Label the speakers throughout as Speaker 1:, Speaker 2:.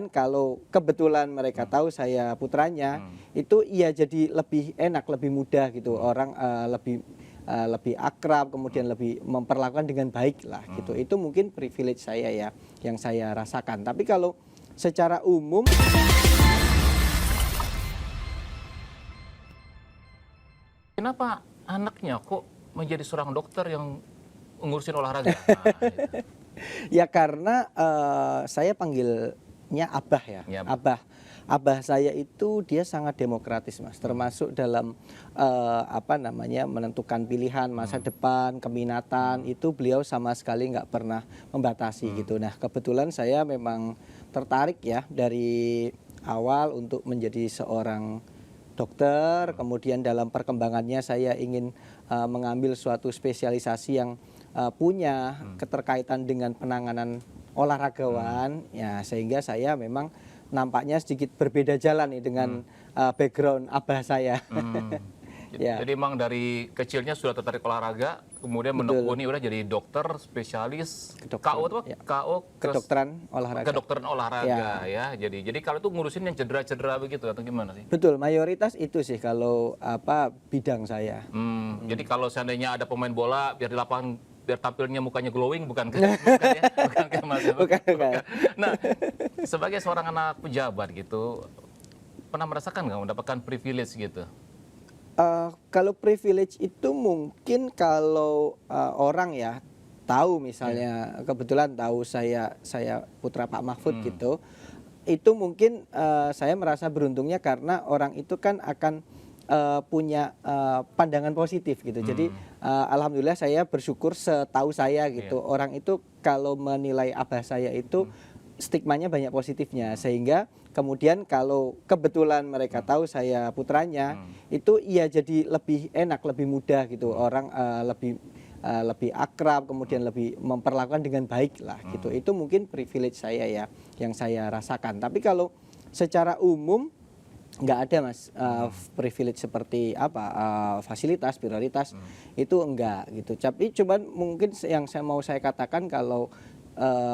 Speaker 1: kemudian kalau kebetulan mereka tahu saya putranya, itu ya jadi lebih enak, lebih mudah gitu. Orang lebih akrab, kemudian lebih memperlakukan dengan baik lah gitu. Itu mungkin privilege saya ya, yang saya rasakan. Tapi kalau secara umum,
Speaker 2: Kenapa anaknya kok menjadi seorang dokter yang ngurusin olahraga? Nah, itu.
Speaker 1: ya karena saya panggilnya Abah ya,
Speaker 2: Ya,
Speaker 1: Abah saya itu dia sangat demokratis Mas, termasuk dalam apa namanya menentukan pilihan masa depan, keminatan itu beliau sama sekali nggak pernah membatasi gitu. Nah kebetulan saya memang tertarik ya dari awal untuk menjadi seorang dokter, kemudian dalam perkembangannya saya ingin mengambil suatu spesialisasi yang punya keterkaitan dengan penanganan olahragawan, ya sehingga saya memang nampaknya sedikit berbeda jalan nih dengan background Abah saya. Ya,
Speaker 2: Jadi emang dari kecilnya sudah tertarik olahraga, kemudian
Speaker 1: betul.
Speaker 2: menekuni udah jadi dokter spesialis
Speaker 1: Kedokteran,
Speaker 2: KO itu apa?
Speaker 1: ya.
Speaker 2: KO
Speaker 1: Kedokteran olahraga.
Speaker 2: kedokteran olahraga ya. Jadi kalau itu ngurusin yang cedera-cedera begitu atau gimana sih?
Speaker 1: Betul, mayoritas itu sih kalau apa bidang saya.
Speaker 2: Jadi kalau seandainya ada pemain bola biar di lapangan biar tampilnya mukanya glowing bukan kan? Bukan ya? Bukan kan Mas?
Speaker 1: Bukan.
Speaker 2: Nah, sebagai seorang anak pejabat gitu, pernah merasakan nggak mendapatkan privilege gitu?
Speaker 1: Kalau privilege itu mungkin kalau orang ya tahu misalnya kebetulan tahu saya putra Pak Mahfud gitu, itu mungkin saya merasa beruntungnya karena orang itu kan akan punya pandangan positif gitu. Jadi alhamdulillah saya bersyukur setahu saya gitu orang itu kalau menilai Abah saya itu stigmanya banyak positifnya, sehingga kemudian kalau kebetulan mereka tahu saya putranya, itu ya jadi lebih enak, lebih mudah gitu. Orang lebih akrab, kemudian lebih memperlakukan dengan baik lah gitu. Itu mungkin privilege saya ya, yang saya rasakan. Tapi kalau secara umum nggak ada Mas, privilege seperti apa, fasilitas, prioritas itu enggak gitu. Tapi cuman mungkin yang saya katakan kalau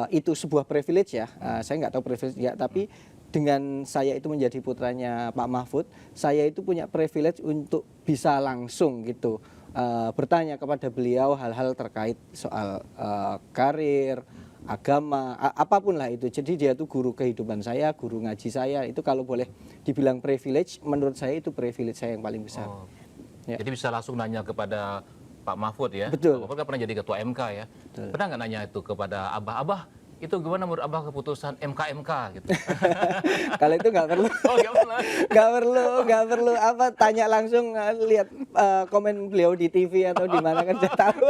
Speaker 1: itu sebuah privilege ya, saya nggak tahu privilege ya, tapi dengan saya itu menjadi putranya Pak Mahfud, saya itu punya privilege untuk bisa langsung gitu bertanya kepada beliau hal-hal terkait soal karir, agama, apapun lah itu. Jadi dia tuh guru kehidupan saya, guru ngaji saya. Itu kalau boleh dibilang privilege, menurut saya itu privilege saya yang paling besar.
Speaker 2: Oh.
Speaker 1: Ya.
Speaker 2: Jadi bisa langsung nanya kepada Pak Mahfud ya.
Speaker 1: Betul.
Speaker 2: Pak Mahfud kan pernah jadi ketua MK ya.
Speaker 1: Betul.
Speaker 2: Pernah nggak nanya itu kepada Abah, itu gimana menurut Abah keputusan MK gitu?
Speaker 1: Kalau itu nggak perlu.
Speaker 2: Oh, nggak pernah.
Speaker 1: nggak perlu apa tanya langsung, lihat komen beliau di TV atau di mana kan sudah tahu.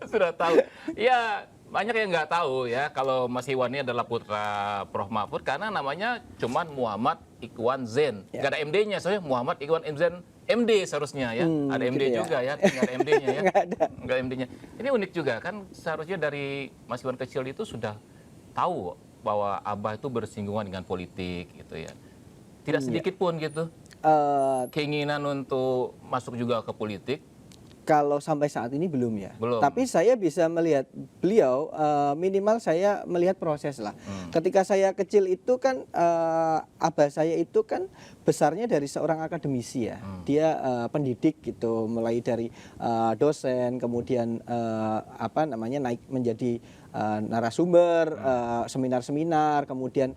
Speaker 2: Sudah tahu. Ya, banyak yang nggak tahu ya kalau Mas Iwan ini adalah putra Prof. Mahfud karena namanya cuman Muhammad Ikhwan Zain.
Speaker 1: Ya.
Speaker 2: Nggak ada MD-nya, soalnya Muhammad Ikhwan Zain MD seharusnya ya. Ada MD
Speaker 1: gitu ya.
Speaker 2: juga ya, nggak ada MD-nya ya.
Speaker 1: Nggak ada.
Speaker 2: Nggak ada MD-nya. Ini unik juga kan seharusnya dari Mas Iwan kecil itu sudah tahu bahwa Abah itu bersinggungan dengan politik gitu ya. Tidak sedikit pun gitu keinginan untuk masuk juga ke politik.
Speaker 1: Kalau sampai saat ini belum ya.
Speaker 2: Belum.
Speaker 1: Tapi saya bisa melihat beliau, minimal saya melihat proses lah. Ketika saya kecil itu kan Abah saya itu kan besarnya dari seorang akademisi ya. Dia pendidik gitu, mulai dari dosen, kemudian apa namanya naik menjadi narasumber, seminar-seminar, kemudian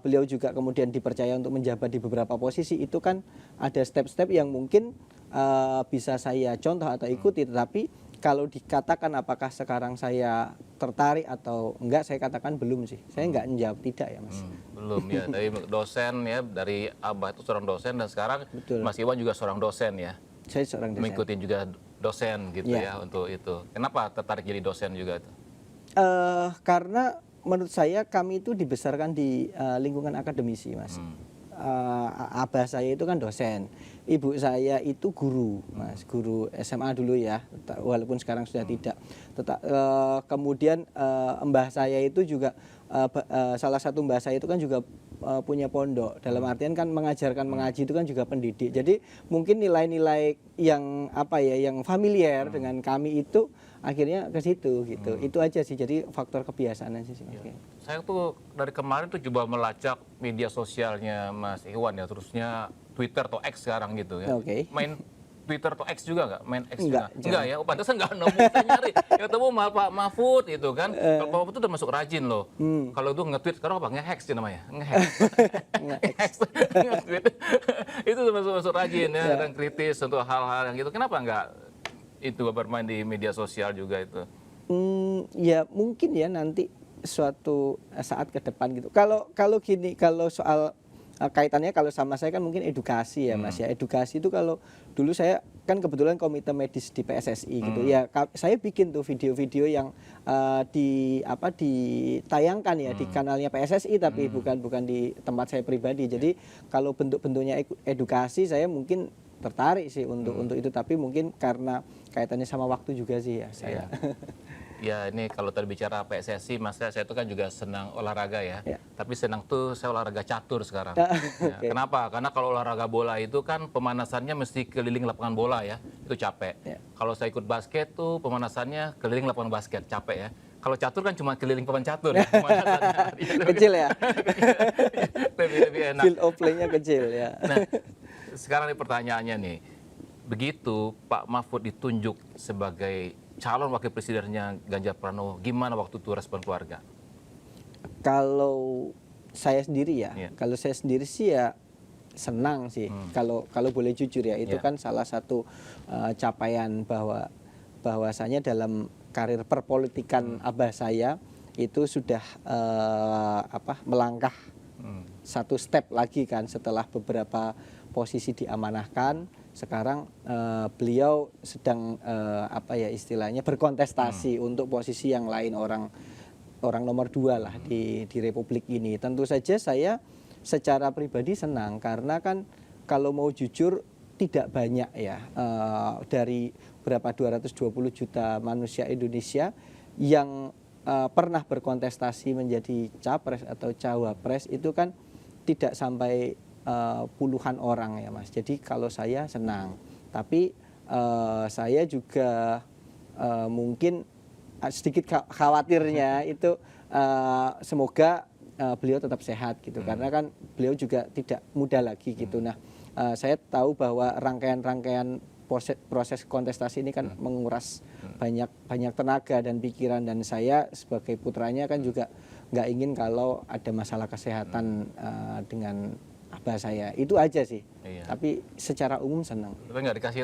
Speaker 1: beliau juga kemudian dipercaya untuk menjabat di beberapa posisi. Itu kan ada step-step yang mungkin bisa saya contoh atau ikuti, tetapi kalau dikatakan apakah sekarang saya tertarik atau enggak, saya katakan belum sih. Saya enggak menjawab tidak ya Mas.
Speaker 2: Belum ya, dari dosen ya, dari Abah itu seorang dosen dan sekarang
Speaker 1: Betul.
Speaker 2: Mas Iwan juga seorang dosen ya.
Speaker 1: Saya seorang dosen.
Speaker 2: Mengikuti juga dosen gitu ya untuk itu. Kenapa tertarik jadi dosen juga itu?
Speaker 1: Karena menurut saya kami itu dibesarkan di lingkungan akademisi Mas. Abah saya itu kan dosen, ibu saya itu guru, Mas, guru SMA dulu ya, walaupun sekarang sudah tidak. Kemudian mbah saya itu juga salah satu mbah saya itu kan juga punya pondok. Dalam artian kan mengajarkan mengaji itu kan juga pendidik. Jadi mungkin nilai-nilai yang apa ya, yang familiar dengan kami itu akhirnya ke situ gitu. Itu aja sih. Jadi faktor kebiasaan aja sih.
Speaker 2: Ya. saya tuh dari kemarin tuh coba melacak media sosialnya Mas Iwan ya, terusnya Twitter atau X sekarang gitu ya.
Speaker 1: Oke.
Speaker 2: Main Twitter atau X juga nggak? Main X
Speaker 1: Enggak,
Speaker 2: juga? Enggak ya? Oh, pantesan nggak nemu. Saya nyari. Yang ketemu malah Pak Mahfud gitu kan. Kalau Pak Mahfud tuh udah masuk rajin loh. Kalau itu nge-tweet, sekarang apa? Nge-hex sih namanya. Nge-hex. Nge-tweet. Itu tuh masuk rajin ya. Dan kritis untuk hal-hal yang gitu. Kenapa nggak itu bermain di media sosial juga itu?
Speaker 1: Ya mungkin ya nanti suatu saat ke depan gitu. Kalau gini, kalau soal kaitannya kalau sama saya kan mungkin edukasi ya Mas ya. Edukasi itu kalau dulu saya kan kebetulan komite medis di PSSI gitu ya. Saya bikin tuh video-video yang ditayangkan ya di kanalnya PSSI tapi bukan di tempat saya pribadi. Jadi kalau bentuk-bentuknya edukasi saya mungkin tertarik sih untuk itu, tapi mungkin karena kaitannya sama waktu juga sih ya saya.
Speaker 2: Ya ini kalau tadi bicara PSSI, Mas, saya itu kan juga senang olahraga ya. Tapi senang tuh saya olahraga catur sekarang.
Speaker 1: Okay.
Speaker 2: Kenapa? Karena kalau olahraga bola itu kan pemanasannya mesti keliling lapangan bola ya, itu capek. Kalau saya ikut basket tuh pemanasannya keliling lapangan basket, capek ya. Kalau catur kan cuma keliling papan catur ya,
Speaker 1: Kecil ya.
Speaker 2: lebih enak.
Speaker 1: Field of play-nya kecil ya.
Speaker 2: Nah, sekarang nih pertanyaannya nih, begitu Pak Mahfud ditunjuk sebagai calon wakil presidennya Ganjar Pranowo, gimana waktu itu respon keluarga?
Speaker 1: Kalau saya sendiri ya, kalau saya sendiri sih ya senang sih. Kalau boleh jujur ya, itu kan salah satu capaian bahwasanya dalam karir perpolitikan abah saya itu sudah melangkah satu step lagi kan setelah beberapa posisi diamanahkan. Sekarang beliau sedang istilahnya berkontestasi untuk posisi yang lain, orang nomor 2 lah di Republik ini. Tentu saja saya secara pribadi senang karena kan kalau mau jujur tidak banyak ya dari berapa 220 juta manusia Indonesia yang pernah berkontestasi menjadi capres atau cawapres itu kan tidak sampai puluhan orang ya Mas. Jadi kalau saya senang, tapi saya juga mungkin sedikit khawatirnya itu semoga beliau tetap sehat gitu, karena kan beliau juga tidak muda lagi gitu. Nah, saya tahu bahwa rangkaian proses kontestasi ini kan menguras banyak tenaga dan pikiran, dan saya sebagai putranya kan juga nggak ingin kalau ada masalah kesehatan dengan abah saya. Itu aja sih. Tapi secara umum senang.
Speaker 2: Tapi nggak dikasih